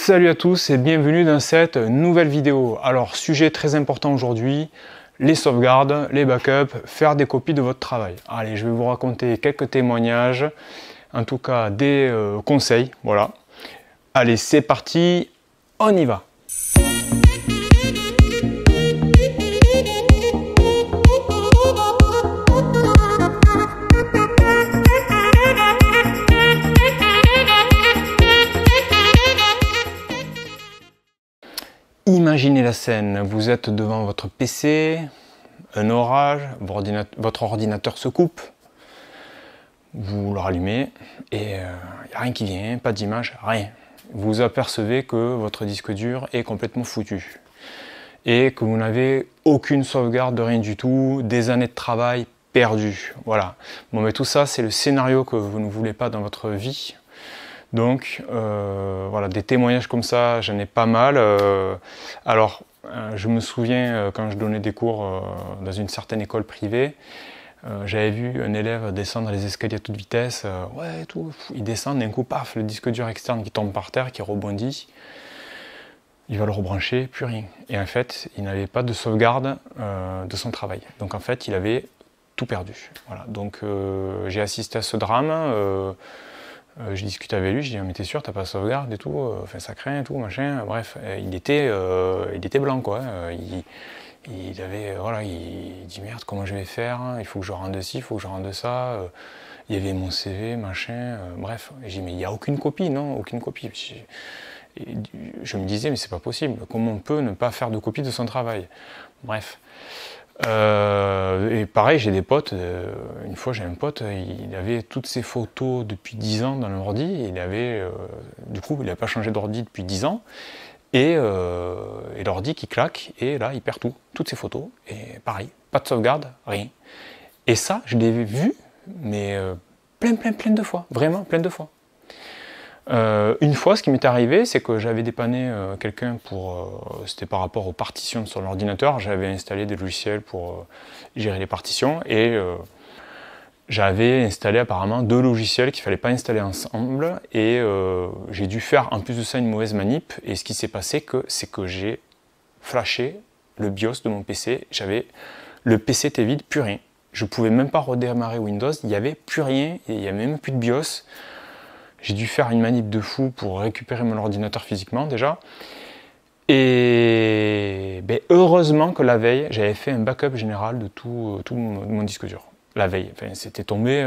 Salut à tous et bienvenue dans cette nouvelle vidéo. Alors, sujet très important aujourd'hui, les sauvegardes, les backups, faire des copies de votre travail. Allez, je vais vous raconter quelques témoignages, en tout cas des conseils, voilà. Allez, c'est parti, on y va. Imaginez la scène, vous êtes devant votre PC, un orage, votre ordinateur se coupe, vous le rallumez et il n'y a rien qui vient, pas d'image, rien. Vous apercevez que votre disque dur est complètement foutu et que vous n'avez aucune sauvegarde de rien du tout, des années de travail perdues. Voilà. Bon, mais tout ça, c'est le scénario que vous ne voulez pas dans votre vie. Donc voilà, des témoignages comme ça, j'en ai pas mal. Je me souviens quand je donnais des cours dans une certaine école privée, j'avais vu un élève descendre les escaliers à toute vitesse, ouais, tout, il descend, d'un coup, paf, le disque dur externe qui tombe par terre, qui rebondit, il va le rebrancher, plus rien. Et en fait, il n'avait pas de sauvegarde de son travail. Donc en fait, il avait tout perdu. Voilà. Donc j'ai assisté à ce drame. Je discute avec lui, je dis mais t'es sûr, t'as pas de sauvegarde et tout, enfin ça craint et tout, machin, bref, il était blanc quoi, il avait, voilà, il dit merde comment je vais faire, il faut que je rende ci, il faut que je rende ça, il y avait mon CV, machin, bref, et je dis mais il n'y a aucune copie, non, aucune copie. Je me disais mais c'est pas possible, comment on peut ne pas faire de copie de son travail, bref. Et pareil, j'ai des potes, une fois j'ai un pote, il avait toutes ses photos depuis 10 ans dans l'ordi, du coup il n'a pas changé d'ordi depuis 10 ans, et l'ordi qui claque, et là il perd tout, toutes ses photos, et pareil, pas de sauvegarde, rien. Et ça, je l'ai vu, mais plein de fois, vraiment plein de fois. Une fois, ce qui m'est arrivé, c'est que j'avais dépanné quelqu'un c'était par rapport aux partitions de son ordinateur. J'avais installé des logiciels pour gérer les partitions et j'avais installé apparemment 2 logiciels qu'il ne fallait pas installer ensemble et j'ai dû faire en plus de ça une mauvaise manip. Et ce qui s'est passé, c'est que j'ai flashé le BIOS de mon PC. Le PC était vide, plus rien. Je ne pouvais même pas redémarrer Windows, il n'y avait plus rien, il n'y avait même plus de BIOS. J'ai dû faire une manip de fou pour récupérer mon ordinateur physiquement déjà. Et heureusement que la veille, j'avais fait un backup général de tout mon disque dur. La veille, enfin, c'était tombé,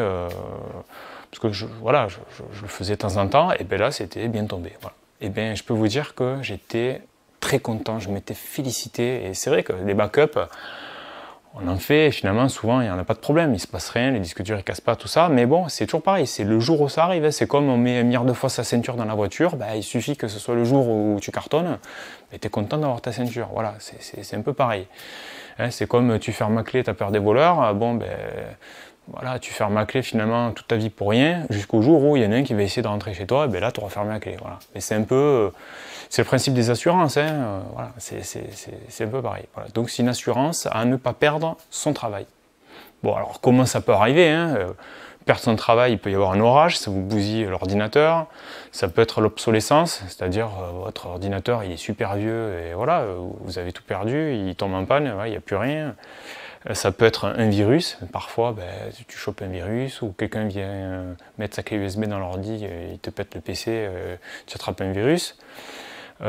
parce que je le faisais de temps en temps, et bien là c'était bien tombé. Voilà. Et bien je peux vous dire que j'étais très content, je m'étais félicité. Et c'est vrai que les backups, on en fait, et finalement, souvent, il n'y en a pas de problème, il ne se passe rien, les disques durs ne cassent pas, tout ça, mais bon, c'est toujours pareil, c'est le jour où ça arrive, c'est comme on met un milliard de fois sa ceinture dans la voiture, il suffit que ce soit le jour où tu cartonnes, et tu es content d'avoir ta ceinture, voilà, c'est un peu pareil. Hein, c'est comme tu fermes ma clé, tu as peur des voleurs, voilà, tu fermes ma clé finalement toute ta vie pour rien, jusqu'au jour où il y en a un qui va essayer de rentrer chez toi, et là tu auras fermé la clé, voilà. Mais c'est un peu... c'est le principe des assurances, hein, voilà, c'est un peu pareil. Voilà. Donc c'est une assurance à ne pas perdre son travail. Bon, alors comment ça peut arriver, hein, perdre son travail, il peut y avoir un orage, ça vous bousille l'ordinateur, ça peut être l'obsolescence, c'est-à-dire votre ordinateur il est super vieux et voilà, vous avez tout perdu, il tombe en panne, il n'y a plus rien. Ça peut être un virus, parfois tu chopes un virus ou quelqu'un vient mettre sa clé USB dans l'ordi, il te pète le PC, tu attrapes un virus.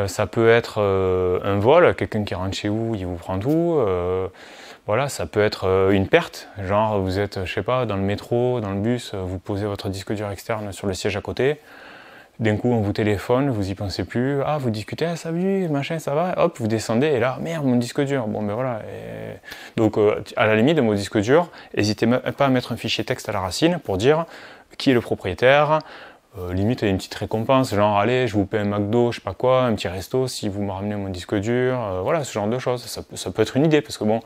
Ça peut être un vol, quelqu'un qui rentre chez vous, il vous prend tout. Voilà, ça peut être une perte, genre vous êtes, je sais pas, dans le métro, dans le bus, vous posez votre disque dur externe sur le siège à côté. D'un coup, on vous téléphone, vous y pensez plus. Ah, vous discutez, ah, salut, machin, ça va. Hop, vous descendez et là, merde, mon disque dur. Bon, ben voilà. Donc, à la limite de mon disque dur, n'hésitez pas à mettre un fichier texte à la racine pour dire qui est le propriétaire. Limite, il y a une petite récompense, genre, allez, je vous paie un McDo, je sais pas quoi, un petit resto si vous me ramenez mon disque dur. Voilà, ce genre de choses. Ça peut être une idée parce que bon.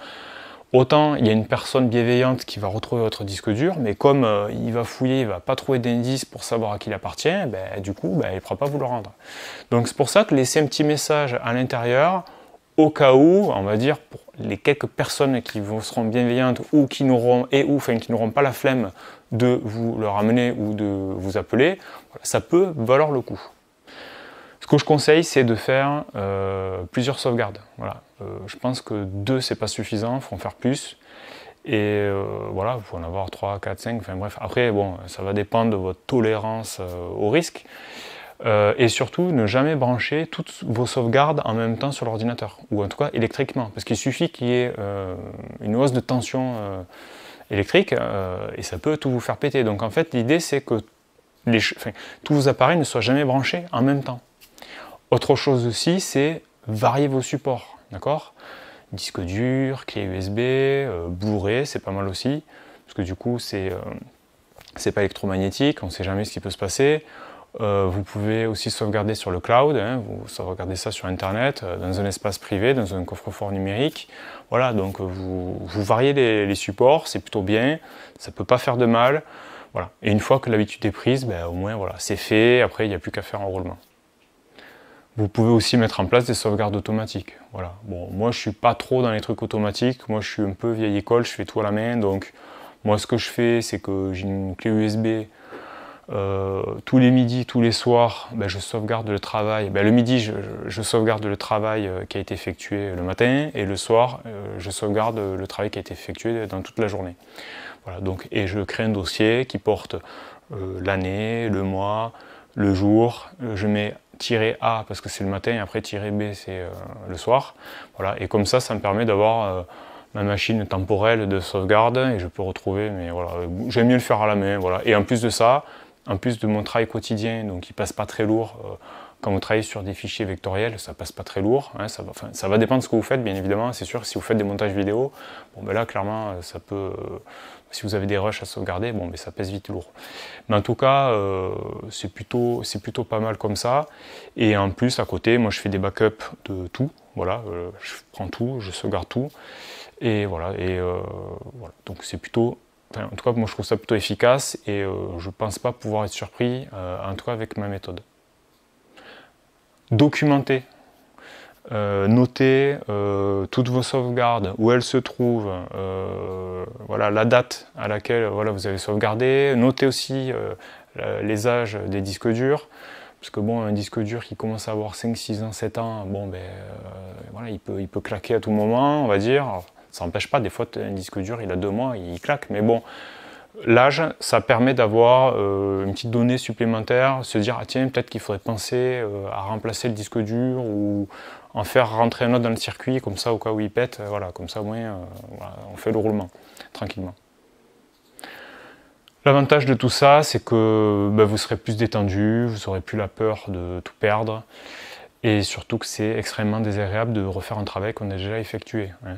Autant il y a une personne bienveillante qui va retrouver votre disque dur, mais comme il va fouiller, il ne va pas trouver d'indice pour savoir à qui il appartient, du coup, il ne pourra pas vous le rendre. Donc c'est pour ça que laissez un petit message à l'intérieur, au cas où, on va dire, pour les quelques personnes qui seront bienveillantes ou qui n'auront pas la flemme de vous le ramener ou de vous appeler, ça peut valoir le coup. Parce que je conseille, c'est de faire plusieurs sauvegardes. Voilà. Je pense que 2, c'est pas suffisant, il faut en faire plus. Et voilà, vous pouvez en avoir 3, 4, 5, enfin bref. Après, bon, ça va dépendre de votre tolérance au risque. Et surtout, ne jamais brancher toutes vos sauvegardes en même temps sur l'ordinateur, ou en tout cas électriquement, parce qu'il suffit qu'il y ait une hausse de tension électrique, et ça peut tout vous faire péter. Donc en fait, l'idée c'est que tous vos appareils ne soient jamais branchés en même temps. Autre chose aussi, c'est varier vos supports, d'accord ? Disque dur, clé USB, Blu-ray, c'est pas mal aussi, parce que du coup, c'est pas électromagnétique, on ne sait jamais ce qui peut se passer. Vous pouvez aussi sauvegarder sur le cloud, hein, vous sauvegardez ça sur Internet, dans un espace privé, dans un coffre-fort numérique. Voilà, donc vous variez les supports, c'est plutôt bien, ça ne peut pas faire de mal. Voilà. Et une fois que l'habitude est prise, ben, au moins voilà, c'est fait, après il n'y a plus qu'à faire un roulement. Vous pouvez aussi mettre en place des sauvegardes automatiques. Voilà. Bon, moi je ne suis pas trop dans les trucs automatiques, moi je suis un peu vieille école, je fais tout à la main, donc moi ce que je fais c'est que j'ai une clé USB, tous les midis, tous les soirs, ben, je sauvegarde le travail. Ben, le midi, je sauvegarde le travail qui a été effectué le matin, et le soir, je sauvegarde le travail qui a été effectué dans toute la journée. Voilà, donc, et je crée un dossier qui porte l'année, le mois, le jour. Je mets "-A" parce que c'est le matin, et après "-B" c'est le soir. Voilà, et comme ça me permet d'avoir ma machine temporelle de sauvegarde, et je peux retrouver, mais voilà, j'aime mieux le faire à la main. Voilà. Et en plus de ça, en plus de mon travail quotidien, donc il passe pas très lourd, quand vous travaillez sur des fichiers vectoriels, ça passe pas très lourd, hein, ça va dépendre de ce que vous faites, bien évidemment. C'est sûr que si vous faites des montages vidéo, bon ben là clairement ça peut, si vous avez des rushs à sauvegarder, bon ben ça pèse vite lourd. Mais en tout cas, c'est plutôt pas mal comme ça. Et en plus à côté, moi je fais des backups de tout, voilà, je prends tout, je sauvegarde tout, et voilà, voilà. Donc c'est plutôt, enfin, en tout cas moi je trouve ça plutôt efficace, et je pense pas pouvoir être surpris, en tout cas avec ma méthode. Documentez, notez toutes vos sauvegardes, où elles se trouvent, voilà, la date à laquelle voilà, vous avez sauvegardé. Notez aussi les âges des disques durs, parce que bon, un disque dur qui commence à avoir 5, 6 ans, 7 ans, bon ben voilà, il peut claquer à tout moment, on va dire. Alors, ça n'empêche pas, des fois un disque dur il a 2 mois, il claque, mais bon, l'âge, ça permet d'avoir une petite donnée supplémentaire, se dire, ah tiens, peut-être qu'il faudrait penser à remplacer le disque dur, ou en faire rentrer un autre dans le circuit, comme ça au cas où il pète, voilà, comme ça au moins voilà, on fait le roulement, tranquillement. L'avantage de tout ça, c'est que ben, vous serez plus détendu, vous n'aurez plus la peur de tout perdre, et surtout que c'est extrêmement désagréable de refaire un travail qu'on a déjà effectué. Hein.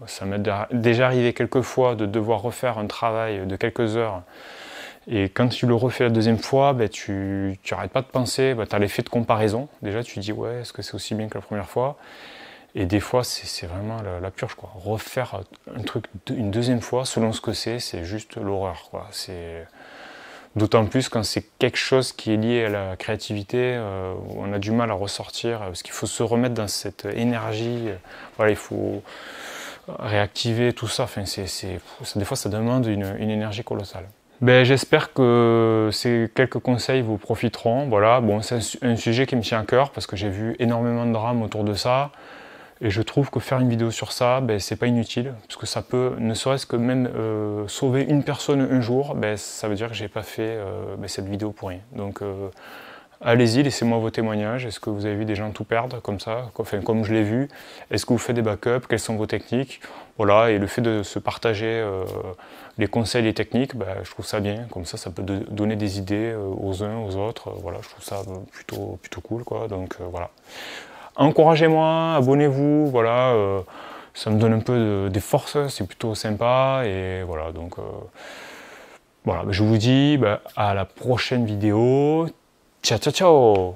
Ça m'est déjà arrivé quelques fois de devoir refaire un travail de quelques heures, et quand tu le refais la deuxième fois, ben, tu n'arrêtes pas de penser, ben, tu as l'effet de comparaison. Déjà tu te dis ouais, est-ce que c'est aussi bien que la première fois? Et des fois c'est vraiment la purge, quoi. Refaire un truc une deuxième fois, selon ce que c'est juste l'horreur, quoi. D'autant plus quand c'est quelque chose qui est lié à la créativité, où on a du mal à ressortir, parce qu'il faut se remettre dans cette énergie, voilà, il faut réactiver tout ça, enfin, des fois ça demande une énergie colossale. Ben, j'espère que ces quelques conseils vous profiteront. Voilà. Bon, c'est un sujet qui me tient à cœur, parce que j'ai vu énormément de drames autour de ça. Et je trouve que faire une vidéo sur ça, ben, c'est pas inutile, parce que ça peut, ne serait-ce que même sauver une personne un jour, ben, ça veut dire que j'ai pas fait ben, cette vidéo pour rien. Donc allez-y, laissez-moi vos témoignages. Est-ce que vous avez vu des gens tout perdre comme ça, enfin, comme je l'ai vu? Est-ce que vous faites des backups? Quelles sont vos techniques? Voilà, et le fait de se partager les conseils, les techniques, ben, je trouve ça bien. Comme ça peut donner des idées aux uns, aux autres. Voilà, je trouve ça plutôt cool, quoi. Donc voilà. Encouragez-moi, abonnez-vous, voilà, ça me donne un peu de force, c'est plutôt sympa, et voilà, donc voilà, je vous dis à la prochaine vidéo, ciao ciao ciao.